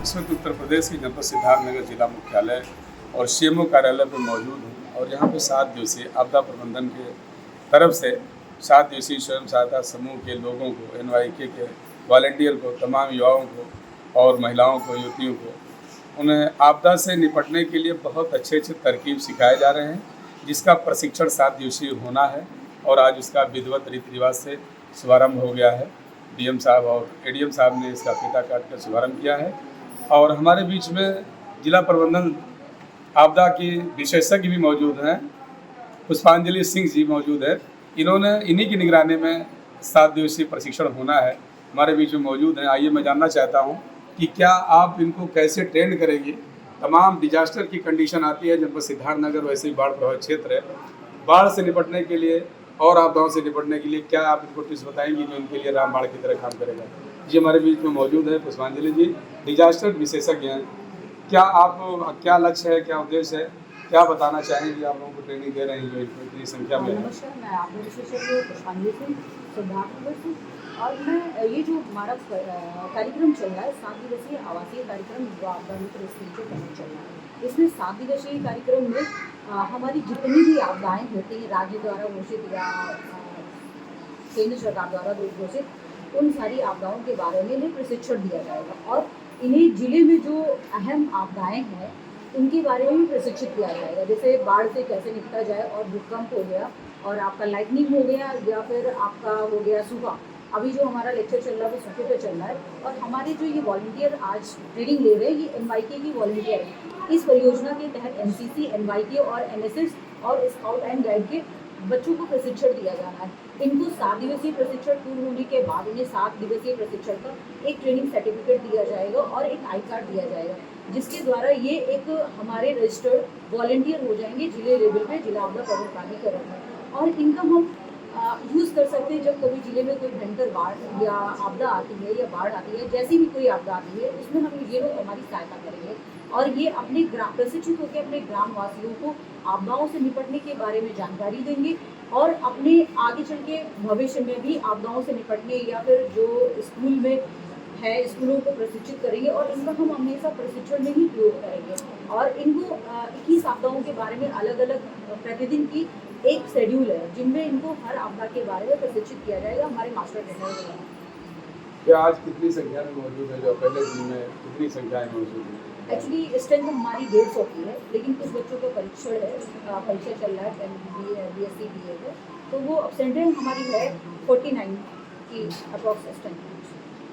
इस वक्त उत्तर प्रदेश के जनपद सिद्धार्थनगर जिला मुख्यालय और सीएमओ कार्यालय पर मौजूद हूँ और यहाँ पे 7 दिवसीय आपदा प्रबंधन के तरफ से 7 दिवसीय स्वयं सहायता समूह के लोगों को, NYK के वॉलंटियर को, तमाम युवाओं को और महिलाओं को, युवतियों को, उन्हें आपदा से निपटने के लिए बहुत अच्छे तरकीब सिखाए जा रहे हैं, जिसका प्रशिक्षण 7 दिवसीय होना है और आज उसका विधिवत रीति रिवाज से शुभारम्भ हो गया है। DM साहब और ADM साहब ने इसका फीता काट कर शुभारम्भ किया है और हमारे बीच में जिला प्रबंधन आपदा की विशेषज्ञ भी मौजूद हैं, पुष्पांजलि सिंह जी मौजूद है। इन्हीं की निगरानी में 7 दिवसीय प्रशिक्षण होना है, हमारे बीच में मौजूद हैं। आइए मैं जानना चाहता हूं कि क्या आप इनको कैसे ट्रेन करेंगे। तमाम डिजास्टर की कंडीशन आती है, जनपद सिद्धार्थनगर वैसे ही बाढ़ प्रभावित क्षेत्र है, बाढ़ से निपटने के लिए और आपदाओं से निपटने के लिए क्या आप इनको टिप्स बताएंगे जो इनके लिए रामबाण की तरह काम करेगा। जी हमारे बीच में मौजूद है पुष्पांजलि जी, डिजास्टर विशेषज्ञ हैं। क्या लक्ष्य है, क्या उद्देश्य है, क्या बताना चाहेंगे आप लोगों को ट्रेनिंग दे रहे हैं जो इतनी संख्या में है। नमस्कार, मैं आपदा विशेषज्ञ पुष्पांजलि सिंह सिद्धार्थनगर से और मैं ये जो हमारा कार्यक्रम चल रहा है 7 दिवसीय आवासीय कार्यक्रम जो आपदा मित्र स्कीम के तहत चल रहा है, इसमें 7 दिवसीय कार्यक्रम में हमारी जितनी भी आपदाएं होती हैं राज्य द्वारा घोषित या केंद्र सरकार द्वारा घोषित, उन सारी आपदाओं के बारे में इन्हें प्रशिक्षण दिया जाएगा और इन्हें जिले में जो अहम आपदाएं हैं उनके बारे में भी प्रशिक्षित किया जाएगा। जैसे बाढ़ से कैसे निपटा जाए और भूकंप हो गया और आपका लाइटनिंग हो गया या फिर आपका हो गया सूखा। अभी जो हमारा लेक्चर चल रहा है वो सूखे पे चल रहा है और हमारे जो ये वॉलंटियर आज ट्रेनिंग ले रहे हैं ये NYK की वॉलंटियर है। इस परियोजना के तहत NCC, NYK और NSS और स्काउट एंड गाइड के बच्चों को प्रशिक्षण दिया जाना है। इनको 7 दिवसीय प्रशिक्षण पूर्ण होने के बाद इन्हें 7 दिवसीय प्रशिक्षण का एक ट्रेनिंग सर्टिफिकेट दिया जाएगा और एक आई कार्ड दिया जाएगा, जिसके द्वारा ये एक हमारे रजिस्टर्ड वॉलंटियर हो जाएंगे जिले लेवल पे, जिला आपदा प्रबंधन प्राधिकरण में। और इनका हम यूज़ कर सकते हैं जब कभी जिले में कोई भयंकर बाढ़ या आपदा आती है या बाढ़ आती है, जैसी भी कोई आपदा आती है उसमें हम ये लोग हमारी सहायता करेंगे और ये अपने प्रशिक्षित होकर अपने ग्राम वासियों को आपदाओं से निपटने के बारे में जानकारी देंगे और अपने आगे चल के भविष्य में भी आपदाओं से निपटने या फिर जो स्कूल में है स्कूलों को प्रशिक्षित करेंगे और इनका हम हमेशा प्रशिक्षण में ही प्रयोग करेंगे और इनको 21 आपदाओं के बारे में अलग अलग प्रतिदिन की एक शेड्यूल है जिनमें इनको हर आपदा के बारे में प्रशिक्षित किया जाएगा हमारे मास्टर ट्रेनर द्वारा। क्या आज कितनी संख्या में मौजूद है, जो पहले दिन में कितनी संख्या में मौजूद है? एक्चुअली स्ट्रेंथ हमारी 150 की है, लेकिन कुछ बच्चों का परीक्षण है, परीक्षा चल रहा है BSc BA है, तो वो अब्सेंटेंट हमारी है 49 की अप्रॉक्स स्ट्रेंथ।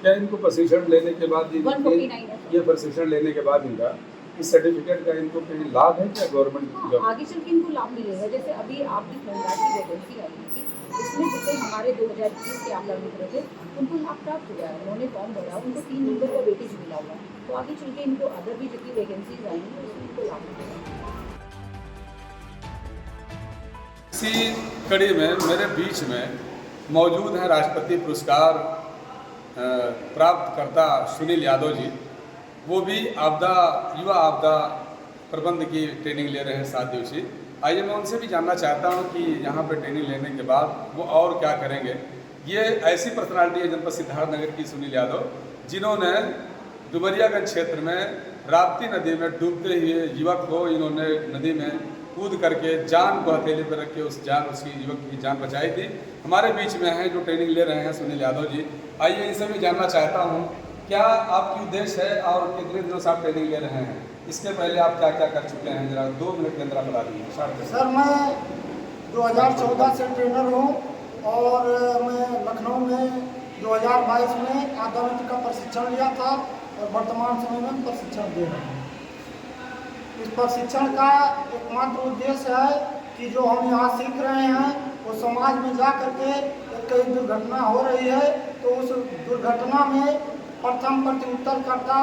क्या इनको प्रशिक्षण लेने के बाद 149 है। ये प्रशिक्षण लेने के बाद इनका इस सर्टिफिकेट का इनको कहीं लाभ है क्या गवर्नमेंट जॉब? आगे चल के इनको लाभ मिलेगा। जैसे अभी आपकी होमगार्ड की वैकेंसी आई थी, इसमें जितने हमारे 2021 के आपदा मित्र थे उनको लाभ प्राप्त हुआ है, उन्होंने फॉर्म भरा, उनको 3 नंबर का वेटेज मिला हुआ है, तो आगे चल के इनको अदर भी जितनी वैकेंसीज आएंगी उसमें इनको लाभ मिलेगा। इसी कड़ी में मेरे बीच में मौजूद हैं राष्ट्रपति पुरस्कार प्राप्तकर्ता सुनील यादव जी। वो भी युवा आपदा प्रबंध की ट्रेनिंग ले रहे हैं 7 दिवसीय। आइए मैं उनसे भी जानना चाहता हूं कि यहाँ पे ट्रेनिंग लेने के बाद वो और क्या करेंगे। ये ऐसी पर्सनालिटी है जनपद सिद्धार्थनगर की सुनील यादव, जिन्होंने डुमरियागंज क्षेत्र में राप्ती नदी में डूबते हुए युवक को इन्होंने नदी में कूद करके जान को हथेली पर रख के उसकी युवक की जान बचाई थी। हमारे बीच में हैं जो ट्रेनिंग ले रहे हैं सुनील यादव जी। आइए इनसे भी जानना चाहता हूँ क्या आपकी उद्देश्य है और कितने दिनों से आप ट्रेनिंग ले रहे हैं, इसके पहले आप क्या क्या कर चुके हैं, जरा 2 मिनट के अंदर बता दीजिए। सर मैं 2014 से ट्रेनर हूँ और मैं लखनऊ में 2022 में आपदा मित्र का प्रशिक्षण लिया था और वर्तमान समय में प्रशिक्षण दे रहे हैं। इस प्रशिक्षण का एकमात्र उद्देश्य है कि जो हम यहाँ सीख रहे हैं वो समाज में जा करके कई दुर्घटना हो रही है तो उस दुर्घटना में प्रथम प्रत्युत्तरकर्ता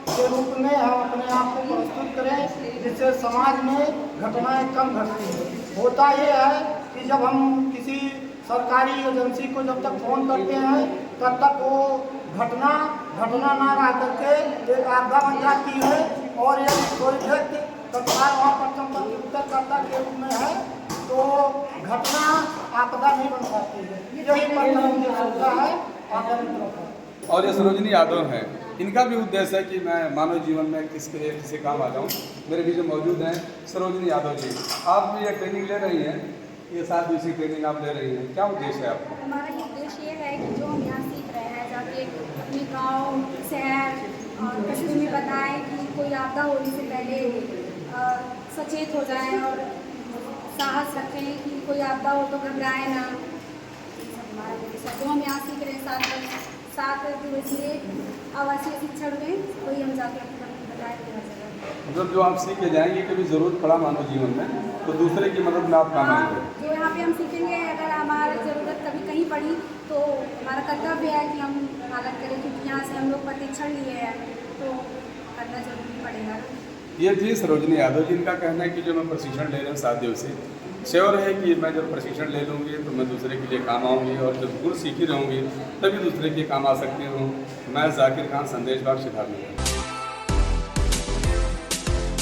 के रूप में हम अपने आप को प्रस्तुत करें, जिससे समाज में घटनाएं कम घटती हैं। होता ये है कि जब हम किसी सरकारी एजेंसी को जब तक फ़ोन करते हैं तब तक वो घटना ना रह करके एक आपदा बन जाती है और यदि कोई व्यक्ति तत्काल वहाँ प्रथम प्रत्युत्तरकर्ता के रूप में है तो घटना आपदा नहीं बन पाती है। यही प्रथम उद्देश्य होता है आपदा मित्रों का। और ये सरोजिनी यादव हैं, इनका भी उद्देश्य है कि मैं मानव जीवन में किसी काम आ जाऊँ। मेरे बीच में मौजूद हैं सरोजनी यादव जी। आप भी ये ट्रेनिंग ले रही हैं, ये 7 दिवसीय ट्रेनिंग आप ले रही हैं, क्या उद्देश्य है आपका? हमारा उद्देश्य ये है कि जो हम यहाँ सीख रहे हैं जाके अपने गांव, शहर और कस्बे में बताएं कि कोई आपदा होने से पहले सचेत हो जाएं और साहस रखें कि कोई आपदा हो तो घबराएं ना। ये सब हमारा उद्देश्य है। जो हम यहाँ सीख रहे हैं 7 दिवसीय आवासीय शिक्षण में, वही हम जाके अपने बताएं कि हर जगह। मतलब जो आप सीख के जाएंगे कभी ज़रूरत पड़ा मानव जीवन में तो दूसरे की मदद में आप काम आएंगे। जो यहाँ पे हम सीखेंगे, अगर हमारा ज़रूरत कभी कहीं पड़ी तो हमारा कर्तव्य है कि हम मदद करें, क्योंकि यहाँ से हम लोग प्रशिक्षण लिए हैं तो करना जरूरी पड़ेगा। ये थी सरोजनी यादव जी। इनका कहना है कि जो मैं प्रशिक्षण ले रहा हूँ 7 दिवसीय, श्योर है कि मैं जब प्रशिक्षण ले लूँगी तो मैं दूसरे के लिए काम आऊँगी और जब गुण सीखी रहूँगी तभी दूसरे के काम आ सकती हूँ। मैं जाकिर खान, संदेश बाग, सिद्धार्थनगर।